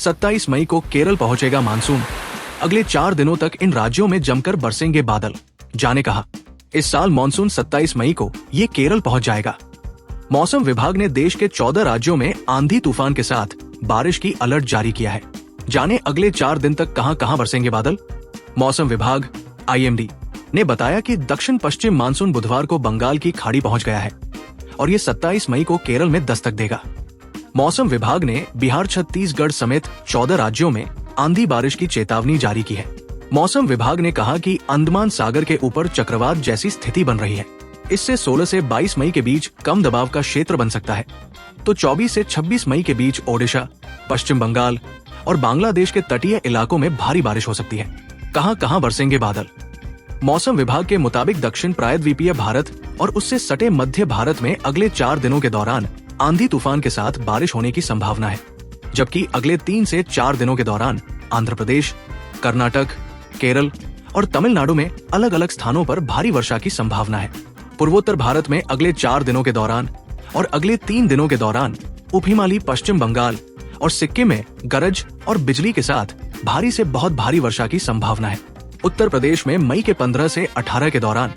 27 मई को केरल पहुंचेगा मानसून। अगले 4 दिनों तक इन राज्यों में जमकर बरसेंगे बादल। जाने कहा, इस साल मानसून 27 मई को ये केरल पहुंच जाएगा। मौसम विभाग ने देश के 14 राज्यों में आंधी तूफान के साथ बारिश की अलर्ट जारी किया है। जाने अगले 4 दिन तक कहां-कहां बरसेंगे बादल। मौसम विभाग IMD ने बताया कि दक्षिण पश्चिम मानसून बुधवार को बंगाल की खाड़ी पहुंच गया है और ये 27 मई को केरल में दस्तक देगा। मौसम विभाग ने बिहार, छत्तीसगढ़ समेत 14 राज्यों में आंधी बारिश की चेतावनी जारी की है। मौसम विभाग ने कहा कि अंडमान सागर के ऊपर चक्रवात जैसी स्थिति बन रही है। इससे 16 से 22 मई के बीच कम दबाव का क्षेत्र बन सकता है, तो 24 से 26 मई के बीच ओडिशा, पश्चिम बंगाल और बांग्लादेश के तटीय इलाकों में भारी बारिश हो सकती है। कहां-कहां बरसेंगे बादल। मौसम विभाग के मुताबिक दक्षिण प्रायद्वीपीय भारत और उससे सटे मध्य भारत में अगले 4 दिनों के दौरान आंधी तूफान के साथ बारिश होने की संभावना है, जबकि अगले 3 से 4 दिनों के दौरान आंध्र प्रदेश, कर्नाटक, केरल और तमिलनाडु में अलग अलग स्थानों पर भारी वर्षा की संभावना है। पूर्वोत्तर भारत में अगले 4 दिनों के दौरान और अगले 3 दिनों के दौरान उपहिमालयी पश्चिम बंगाल और सिक्किम में गरज और बिजली के साथ भारी से बहुत भारी वर्षा की संभावना है। उत्तर प्रदेश में मई के 15 से 18 के दौरान,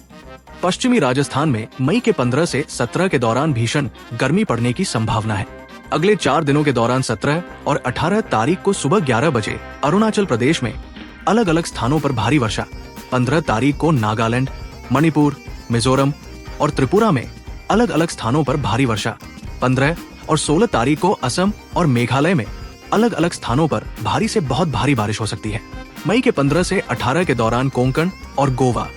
पश्चिमी राजस्थान में मई के 15 से 17 के दौरान भीषण गर्मी पड़ने की संभावना है। अगले 4 दिनों के दौरान 17 और 18 तारीख को सुबह 11 बजे अरुणाचल प्रदेश में अलग अलग स्थानों पर भारी वर्षा। 15 तारीख को नागालैंड, मणिपुर, मिजोरम और त्रिपुरा में अलग अलग स्थानों पर भारी वर्षा। 15 और 16 तारीख को असम और मेघालय में अलग अलग स्थानों पर भारी से बहुत भारी बारिश हो सकती है। मई के 15 से 18 के दौरान कोंकण और गोवा,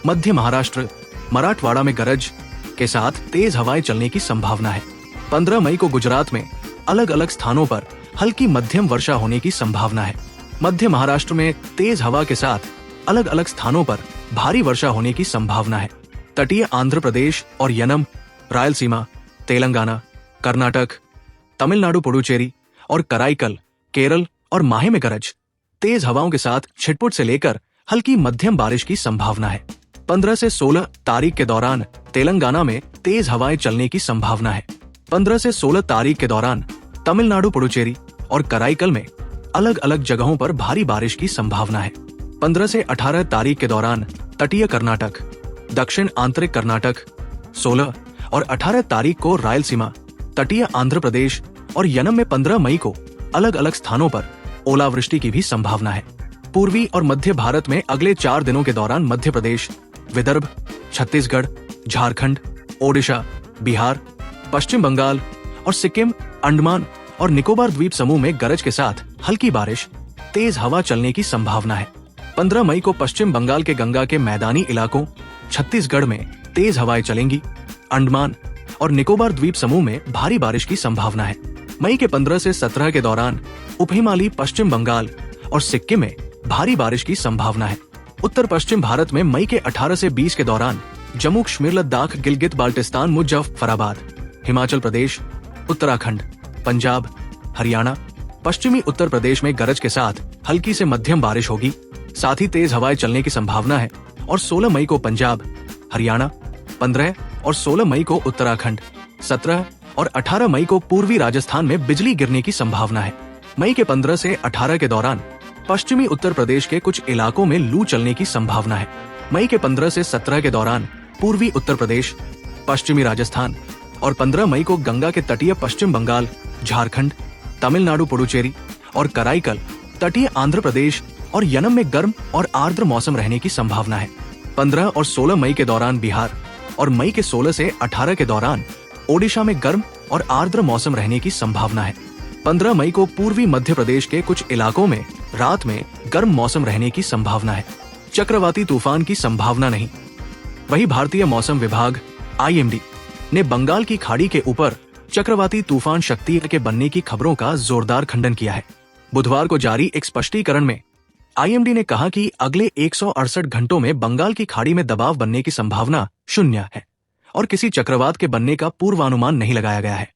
मध्य महाराष्ट्र, मराठवाड़ा में गरज के साथ तेज हवाएं चलने की संभावना है। 15 मई को गुजरात में अलग अलग स्थानों पर हल्की मध्यम वर्षा होने की संभावना है। मध्य महाराष्ट्र में तेज हवा के साथ अलग अलग स्थानों पर भारी वर्षा होने की संभावना है। तटीय आंध्र प्रदेश और यनम, रायलसीमा, तेलंगाना, कर्नाटक, तमिलनाडु, पुडुचेरी और कराईकल, केरल और माहे में गरज, तेज हवाओं के साथ छिटपुट से लेकर हल्की मध्यम बारिश की संभावना है। 15 से 16 तारीख के दौरान तेलंगाना में तेज हवाएं चलने की संभावना है। 15 से 16 तारीख के दौरान तमिलनाडु, पुडुचेरी और कराईकल में अलग अलग जगहों पर भारी बारिश की संभावना है। 15 से 18 तारीख के दौरान तटीय कर्नाटक, दक्षिण आंतरिक कर्नाटक, 16 और 18 तारीख को रायलसीमा, तटीय आंध्र प्रदेश और यनम में 15 मई को अलग अलग स्थानों पर ओलावृष्टि की भी संभावना है। पूर्वी और मध्य भारत में अगले 4 दिनों के दौरान मध्य प्रदेश, विदर्भ, छत्तीसगढ़, झारखंड, ओडिशा, बिहार, पश्चिम बंगाल और सिक्किम, अंडमान और निकोबार द्वीप समूह में गरज के साथ हल्की बारिश, तेज हवा चलने की संभावना है। 15 मई को पश्चिम बंगाल के गंगा के मैदानी इलाकों, छत्तीसगढ़ में तेज हवाएं चलेंगी। अंडमान और निकोबार द्वीप समूह में भारी बारिश की संभावना है। मई के 15 से 17 के दौरान उपहिमालयी पश्चिम बंगाल और सिक्किम में भारी बारिश की संभावना है। उत्तर पश्चिम भारत में मई के 18 से 20 के दौरान जम्मू कश्मीर, लद्दाख, गिलगित बाल्टिस्तान, मुजफ्फराबाद, हिमाचल प्रदेश, उत्तराखंड, पंजाब, हरियाणा, पश्चिमी उत्तर प्रदेश में गरज के साथ हल्की से मध्यम बारिश होगी। साथ ही तेज हवाएं चलने की संभावना है। और 16 मई को पंजाब, हरियाणा, 15 और 16 मई को उत्तराखंड, 17 और 18 मई को पूर्वी राजस्थान में बिजली गिरने की संभावना है। मई के 15 से 18 के दौरान पश्चिमी उत्तर प्रदेश के कुछ इलाकों में लू चलने की संभावना है। मई के 15 से 17 के दौरान पूर्वी उत्तर प्रदेश, पश्चिमी राजस्थान और 15 मई को गंगा के तटीय पश्चिम बंगाल, झारखंड, तमिलनाडु, पुडुचेरी और कराईकल, तटीय आंध्र प्रदेश और यनम में गर्म और आर्द्र मौसम रहने की संभावना है। 15 और 16 मई के दौरान बिहार और मई के 16 से 18 के दौरान ओडिशा में गर्म और आर्द्र मौसम रहने की संभावना है। 15 मई को पूर्वी मध्य प्रदेश के कुछ इलाकों में रात में गर्म मौसम रहने की संभावना है। चक्रवाती तूफान की संभावना नहीं। वही भारतीय मौसम विभाग IMD ने बंगाल की खाड़ी के ऊपर चक्रवाती तूफान शक्ति के बनने की खबरों का जोरदार खंडन किया है। बुधवार को जारी एक स्पष्टीकरण में IMD ने कहा कि अगले 168 घंटों में बंगाल की खाड़ी में दबाव बनने की संभावना 0 है और किसी चक्रवात के बनने का पूर्वानुमान नहीं लगाया गया है।